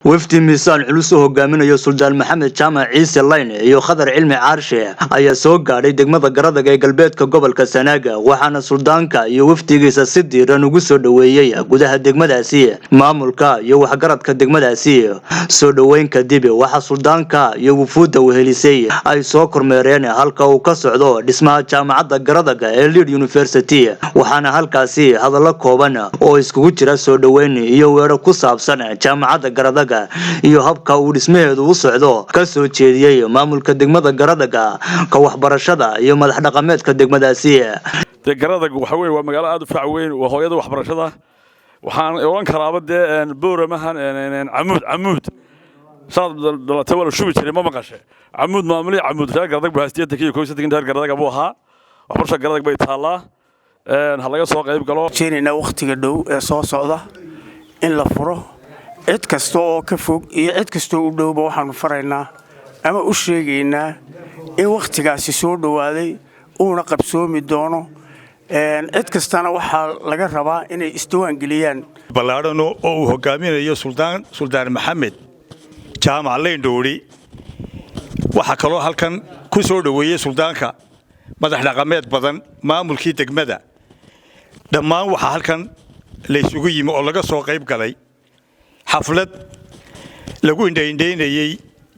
wafdi miisaan culus oo hogaaminayo Suldaan Maxamed Jaamac Ciise Layne iyo Khadar Cilmi Caarshe ayaa soo gaadhay degmada Garadaga ee galbeedka gobolka Sanaaga waxaana suldaanka iyo wafdigiisa si diiran ugu soo dhaweeyay gudaha degmadaasi maamulka iyo waxgaradka degmadaasi soo dhaweyn kadib waxa suldaanka iyo wufuudda wehelisay ay soo kormeereen halka uu ka socdo dhismaha jaamacadda Garadaga ee Lead University waxaana halkaasi hadallo kooban oo iskugu jira soo dhaweyn iyo weerar ku saabsan jaamacadda Garadaga iyo habka uu dhismaheedu u socdo ka soo jeediyay maamulka degmada Garadaga ka waxbarashada iyo madax dhaqameedka degmadaasi Garadaga waxa weey waa magaalo aad u faac weyn oo hooyada waxbarashada waxaan oran karaa booramahan camuud saad dalata wala shubi jiray ma maqashay camuud maamuli camuud Garadaga baastiyada iyo kooxda Garadaga buu ahaa waxbarashada Garadaga bay taalaa ha laga soo qayb galo jeenina waqtiga dhow ee soo socda in la furo cid kasta oo ka fog iyo cid kasta oo u dhowba waxaan faraynaa ama u sheegaynaa in waqtigaasi soo dhawaaday uuna qabsoomi doono cid kastana waxa laga rabaa inay isdiiwaan geliyaan ballaaran oo uu hogaaminayo Suldaan Maxamed Jaamac Layne waxa kale oo halkan ku soo dhaweeyay suldaanka madax dhaqameed badan maamulkii degmada dhammaan waxa halkan la isugu yimi oo laga soo qayb galay xaflad lagu indhaynayay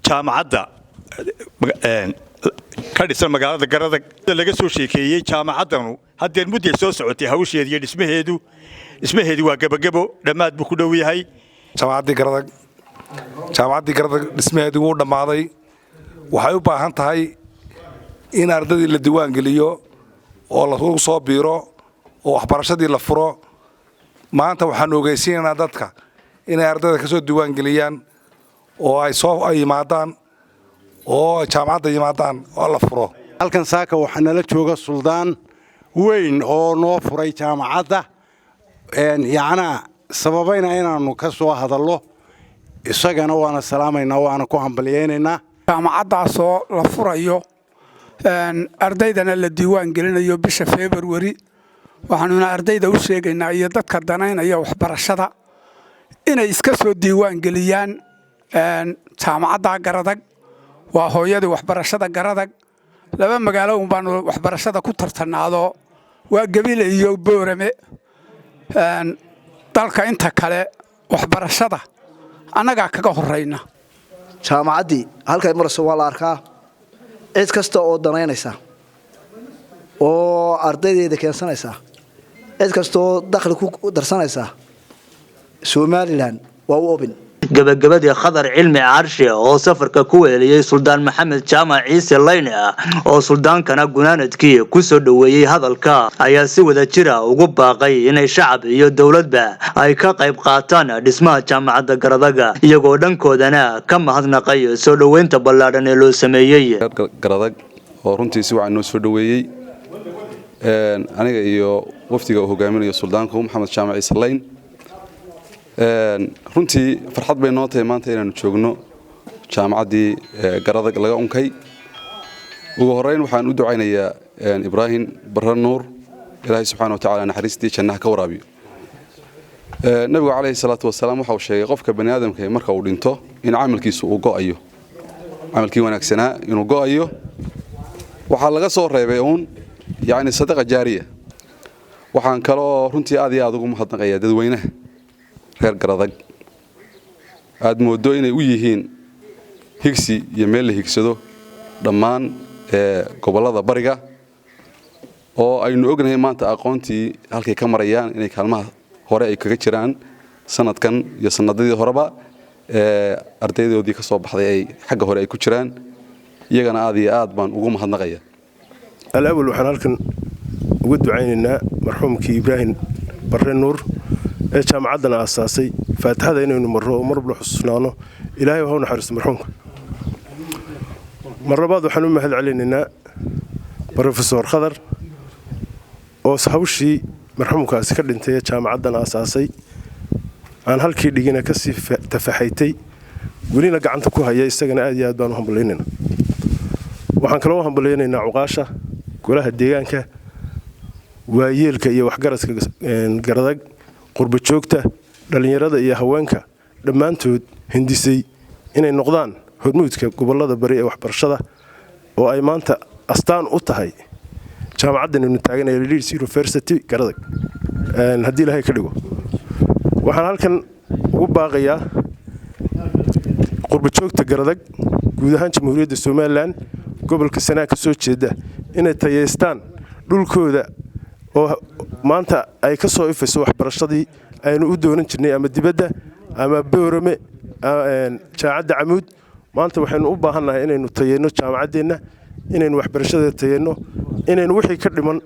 jaamacadda ka dhisan magaalada Garadaga laga soo sheekeeyay jaamacaddanu haddii muddo soo socotay hawsheedii iyo dhismaheedu waa gabagabo dhamaad buu ku dhow yahay jaamacaddii Garadaga dhismaheedu wuu dhamaaday waxay u baahan tahay in ardadii la diiwaan geliyo oo la soo biiro oo waxbarashadii la furo maanta waxaan ogeysiinaynaa dadka inay ardayda ka soo diiwaan geliyaan oo ay yimaadaan oo jaamacadda yimaadaan oo la furo halkan saaka waxa nala jooga suldaan weyn oo noo furay jaamacadda sababayna inaanu ka soo hadallo isagana waana salaamaynaa waana ku hambalyeeynaa jaamacaddaas oo la furayo ardaydana la diiwaan gelinayo bisha February waxaanuna ardayda u sheegaynaa iyo dadka danaynaya waxbarashada inay iska soo diiwaan geliyaan jaamacadda Garadag waa hooyada waxbarashada Garadag laba magaalo baan waxbarashada ku tartanaado waa Gabil iyo Boorame dalka inta kale waxbarashada anaga kaga horeyna jaamacaddii halkay marso waa la arkaa cid kasta oo danaynaysa oo ardaydeeda keensanaysa cid kasta oo dakhli ku darsanaysa Somaliland waa u open gabagabadii Khadar Cilmi Caarshe oo safarka ku weeliyay Suldaan Maxamed Jaamac Ciise Layne oo suldaankana gunaanadkii ku soo dhaweeyay hadalka ayaa si wada jira ugu baaqay inay shacab iyo dawladba ay ka qayb qaataan dhismaha jaamacadda Garadaga iyagoo dhankoodana ka mahadnaqay soo dhaweynta ballaaran ee loo sameeyay Garadag oo runtii si wacan noo soo dhaweeyay aniga iyo wafdiga hogaaminayo suldaanka Maxamed Jaamac Ciise Layne runtii farxad bay noo tahay maanta inaanu joogno jaamacaddii Garadaga laga unkay ugu horeyn waxaan u ducaynayaa Ibrahim Barre Nuur Ilaahay subxaanahu wa ta'aala naxariistii jannaha ka waraabiyo nabiga calayhi salaatu wasalaam waxa uu sheegay qofka bani aadamka marka uu dhinto in amalkiisu uu go'ayo amalkii wanaagsanaa inuu go'ayo waxa laga soo reebay sadaqa jaariya waxaan kale oo runtii aad iyo aad ugu mahadnaqayaa dadweynaha reer Garadag aad moodo inay u yihiin higsi iyo meel la higsado dhammaan gobolada bariga oo aynu ognahay maanta aqoontii halkay ka marayaan inay kaalmaha hore ay kaga jiraan sanadkan iyo sanadadii horeba ardaydoodii ka soo baxday ay xagga hore ay ku jiraan iyagana aad iyo aad baan ugu mahadnaqayaa alawal waxaan halkan ugu ducaynaynaa marxuumkii Ibrahim Barre Nuur ee jaamacaddana aasaasay faatixada inaynu marro oo marba xusuusnaano ilaahay waxa uu naxariisto marxuumka marlabaad waxaan u mahad celinaynaa Professor Khadar oo hawshii marxuumkaasi ka dhintay jaamacaddana aasaasay aan halkii dhigina ka sii tafaxaytay welina gacanta ku haya isagana aad iyo aad baan u hambaleynaynaa waxaan kale u hambaleynaynaa cuqaasha golaha deegaanka waayeelka iyo waxgaradka Garadag qurba joogta dhalinyarada iyo haweenka dhammaantood hindisay inay noqdaan hormuudka gobollada bari ee waxbarashada oo ay maanta astaan u tahay jaamacaddan aynu taaganahay Leeds University Garadag haddii ilaahay ka dhigo waxaan halkan ugu baaqayaa qurbo joogta Garadag guud ahaan jamhuuriyadda Soomaaliland gobolka Sanaag ka soo jeeda inay tayeystaan dhulkooda oo maanta ay ka soo ifayso waxbarashadii aynu u doonan jirnay ama dibadda ama Boorame jaamacadda Camuud maanta waxaynu u baahannahay inaynu tayeyno jaamacaddeena inaynu waxbarashada tayeyno inaynu wixii ka dhiman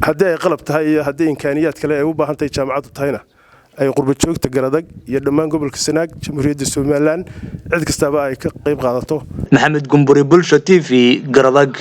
haddii ay qalab tahay iyo haddii imkaaniyaad kale ay u baahan tahay jaamacaddu tahayna ay qurbo joogta Garadag iyo dhammaan gobolka Sanaag jamhuuriyadda Soomaaliland cid kastaba ay ka qayb qaadato Maxamed Gumburi Bulsho TV Garadag